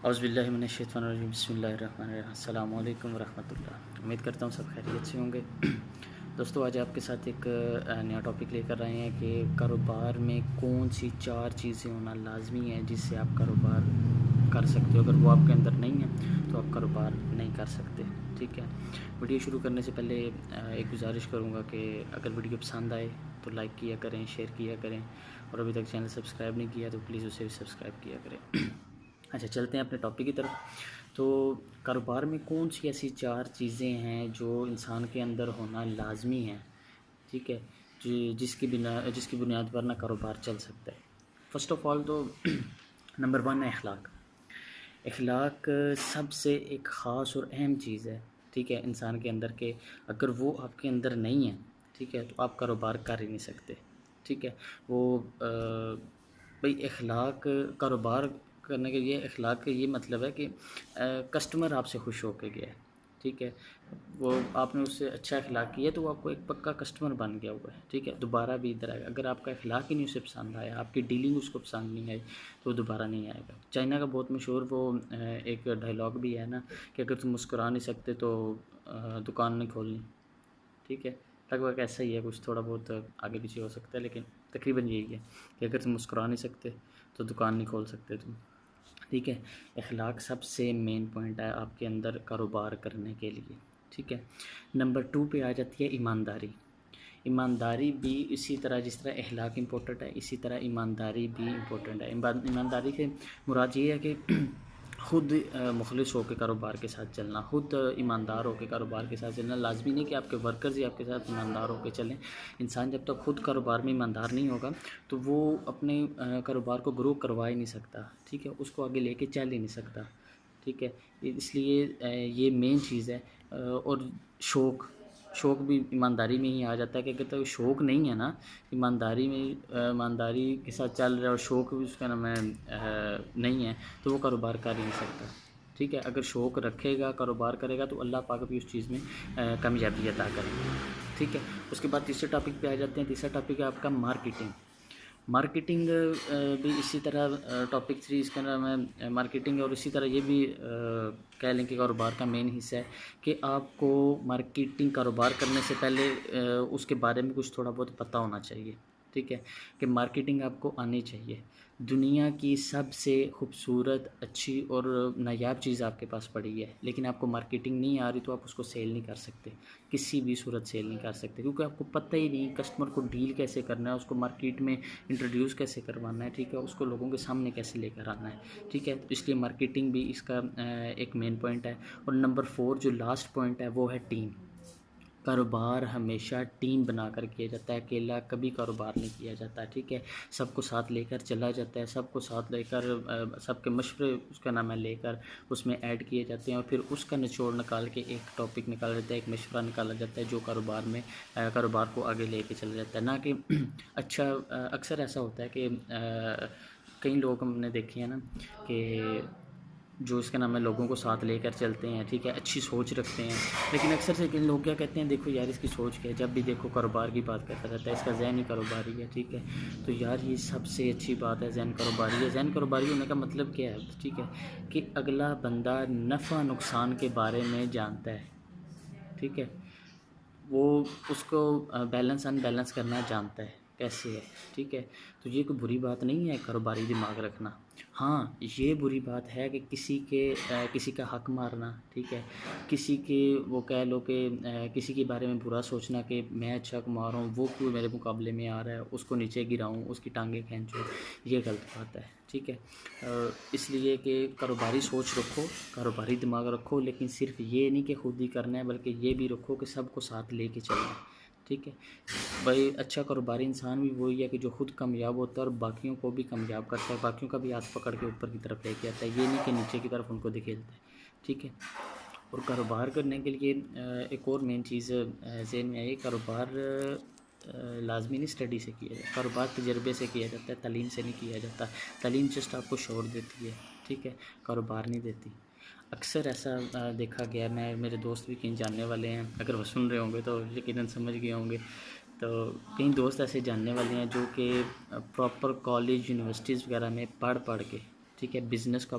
اعوذ باللہ من الشیطان الرجیم، بسم اللہ الرحمن الرحیم، السلام علیکم ورحمۃ اللہ۔ امید کرتا ہوں سب خیریت سے ہوں گے۔ دوستو، آج آپ کے ساتھ ایک نیا ٹاپک لے کر رہے ہیں کہ کاروبار میں کون سی 4 چیزیں ہونا لازمی ہیں جس سے آپ کاروبار کر سکتے ہو۔ اگر وہ آپ کے اندر نہیں ہے تو آپ کاروبار نہیں کر سکتے، ٹھیک ہے۔ ویڈیو شروع کرنے سے پہلے ایک گزارش کروں گا کہ اگر ویڈیو پسند آئے تو لائک کیا کریں، شیئر کیا کریں، اور ابھی تک چینل سبسکرائب نہیں کیا تو پلیز اسے بھی سبسکرائب کیا کریں۔ اچھا، چلتے ہیں اپنے ٹاپک کی طرف۔ تو کاروبار میں کون سی ایسی 4 چیزیں ہیں جو انسان کے اندر ہونا لازمی ہیں، ٹھیک ہے، جس کی بنیاد پر نہ کاروبار چل سکتا ہے۔ فرسٹ آف آل تو نمبر 1 ہے اخلاق۔ اخلاق سب سے ایک خاص اور اہم چیز ہے، ٹھیک ہے، انسان کے اندر، کہ اگر وہ آپ کے اندر نہیں ہے، ٹھیک ہے، تو آپ کاروبار کر ہی نہیں سکتے، ٹھیک ہے۔ وہ بھئی اخلاق، کاروبار کرنے کے لیے اخلاق کا یہ مطلب ہے کہ کسٹمر آپ سے خوش ہو کے گیا ہے، ٹھیک ہے، وہ آپ نے اس سے اچھا اخلاق کیا تو وہ آپ کو ایک پکا کسٹمر بن گیا ہوا ہے، ٹھیک ہے، دوبارہ بھی ادھر آئے گا۔ اگر آپ کا اخلاق ہی نہیں اسے پسند آیا، آپ کی ڈیلنگ اس کو پسند نہیں آئی تو وہ دوبارہ نہیں آئے گا۔ چائنا کا بہت مشہور وہ ایک ڈائلاگ بھی ہے نا کہ اگر تم مسکرا نہیں سکتے تو دکان نہیں کھولنی، ٹھیک ہے۔ لگ بھگ ایسا ہی ہے، کچھ تھوڑا بہت آگے پیچھے ہو سکتا ہے، لیکن تقریباً یہی ہے کہ اگر تم مسکرا نہیں سکتے تو دکان نہیں کھول سکتے تم، ٹھیک ہے۔ اخلاق سب سے مین پوائنٹ ہے آپ کے اندر کاروبار کرنے کے لیے، ٹھیک ہے۔ نمبر 2 پہ آ جاتی ہے ایمانداری۔ ایمانداری بھی اسی طرح جس طرح اخلاق امپورٹنٹ ہے، اسی طرح ایمانداری بھی امپورٹنٹ ہے۔ ایمانداری سے مراد یہ ہے کہ خود مخلص ہو کے کاروبار کے ساتھ چلنا، خود ایماندار ہو کے کاروبار کے ساتھ چلنا۔ لازمی نہیں کہ آپ کے ورکرز ہی آپ کے ساتھ ایماندار ہو کے چلیں۔ انسان جب تک خود کاروبار میں ایماندار نہیں ہوگا تو وہ اپنے کاروبار کو گرو کروا ہی نہیں سکتا، ٹھیک ہے، اس کو آگے لے کے چل ہی نہیں سکتا، ٹھیک ہے۔ اس لیے یہ مین چیز ہے۔ اور شوق بھی ایمانداری میں ہی آ جاتا ہے کہ اگر تو شوق نہیں ہے نا، ایمانداری کے ساتھ چل رہا ہے اور شوق بھی اس کا نام ہے نہیں ہے تو وہ کاروبار کر ہی نہیں سکتا، ٹھیک ہے۔ اگر شوق رکھے گا، کاروبار کرے گا تو اللہ پاک بھی اس چیز میں کامیابی عطا کریں گے، ٹھیک ہے۔ اس کے بعد تیسرے ٹاپک پہ آ جاتے ہیں۔ تیسرا ٹاپک ہے آپ کا مارکیٹنگ۔ مارکیٹنگ بھی اسی طرح ٹاپک 3 اس کا نام ہے مارکیٹنگ، اور اسی طرح یہ بھی کہہ لیں کہ کاروبار کا مین حصہ ہے کہ آپ کو مارکیٹنگ کاروبار کرنے سے پہلے اس کے بارے میں کچھ تھوڑا بہت پتہ ہونا چاہیے، ٹھیک ہے، کہ مارکیٹنگ آپ کو آنی چاہیے۔ دنیا کی سب سے خوبصورت، اچھی اور نایاب چیز آپ کے پاس پڑی ہے، لیکن آپ کو مارکیٹنگ نہیں آ رہی تو آپ اس کو سیل نہیں کر سکتے، کسی بھی صورت سیل نہیں کر سکتے، کیونکہ آپ کو پتہ ہی نہیں کسٹمر کو ڈیل کیسے کرنا ہے، اس کو مارکیٹ میں انٹروڈیوس کیسے کروانا ہے، ٹھیک ہے، اس کو لوگوں کے سامنے کیسے لے کر آنا ہے، ٹھیک ہے۔ اس لیے مارکیٹنگ بھی اس کا ایک مین پوائنٹ ہے۔ اور نمبر 4 جو لاسٹ پوائنٹ ہے وہ ہے ٹیم۔ کاروبار ہمیشہ ٹیم بنا کر کیا جاتا ہے، اکیلا کبھی کاروبار نہیں کیا جاتا، ٹھیک ہے۔ سب کو ساتھ لے کر چلا جاتا ہے، سب کو ساتھ لے کر سب کے مشورے اس کا نام ہے لے کر اس میں ایڈ کیے جاتے ہیں، اور پھر اس کا نچوڑ نکال کے ایک ٹاپک نکالا جاتا ہے، ایک مشورہ نکالا جاتا ہے جو کاروبار کو آگے لے کے چلا جاتا ہے، نہ کہ اچھا اکثر ایسا ہوتا ہے کہ کئی لوگ ہم نے دیکھے ہیں نا کہ جو اس کا نام ہے لوگوں کو ساتھ لے کر چلتے ہیں، ٹھیک ہے، اچھی سوچ رکھتے ہیں، لیکن اکثر سے کئی لوگ کیا کہتے ہیں، دیکھو یار اس کی سوچ کیا ہے، جب بھی دیکھو کاروبار کی بات کرتا رہتا ہے، اس کا ذہن ہی کاروباری ہے، ٹھیک ہے۔ تو یار یہ سب سے اچھی بات ہے، ذہن کاروباری ہے۔ ذہن کاروباری ہونے کا مطلب کیا ہے، ٹھیک ہے، کہ اگلا بندہ نفع نقصان کے بارے میں جانتا ہے، ٹھیک ہے، وہ اس کو بیلنس ان بیلنس کرنا جانتا ہے کیسے ہے، ٹھیک ہے۔ تو یہ کوئی بری بات نہیں ہے کاروباری دماغ رکھنا۔ ہاں، یہ بری بات ہے کہ کسی کا حق مارنا، ٹھیک ہے، کسی کے وہ کہہ لو کہ کسی کے بارے میں برا سوچنا کہ میں اچھا کما رہا ہوں، وہ کیوں میرے مقابلے میں آ رہا ہے، اس کو نیچے گراؤں، اس کی ٹانگیں کھینچوں، یہ غلط بات ہے، ٹھیک ہے۔ اس لیے کہ کاروباری سوچ رکھو، کاروباری دماغ رکھو، لیکن صرف یہ نہیں کہ خود ہی کرنا ہے، بلکہ یہ بھی رکھو کہ سب کو ساتھ لے کے چلنا ہے، ٹھیک ہے۔ بھائی اچھا کاروباری انسان بھی وہی ہے کہ جو خود کامیاب ہوتا ہے اور باقیوں کو بھی کامیاب کرتا ہے، باقیوں کا بھی ہاتھ پکڑ کے اوپر کی طرف لے کے آتا ہے، یہ نہیں کہ نیچے کی طرف ان کو دھکیلتا ہے، ٹھیک ہے۔ اور کاروبار کرنے کے لیے ایک اور مین چیز ذہن میں آئی، کاروبار لازمی نہیں اسٹڈی سے کیا جاتا، کاروبار تجربے سے کیا جاتا ہے، تعلیم سے نہیں کیا جاتا۔ تعلیم جسٹ آپ کو شعور دیتی ہے، ٹھیک ہے، کاروبار نہیں دیتی۔ اکثر ایسا دیکھا گیا، میرے دوست بھی کہیں جاننے والے ہیں، اگر وہ سن رہے ہوں گے تو یقیناً سمجھ گئے ہوں گے، تو کئی دوست ایسے جاننے والے ہیں جو کہ پراپر کالج یونیورسٹیز وغیرہ میں پڑھ کے، ٹھیک ہے، بزنس کا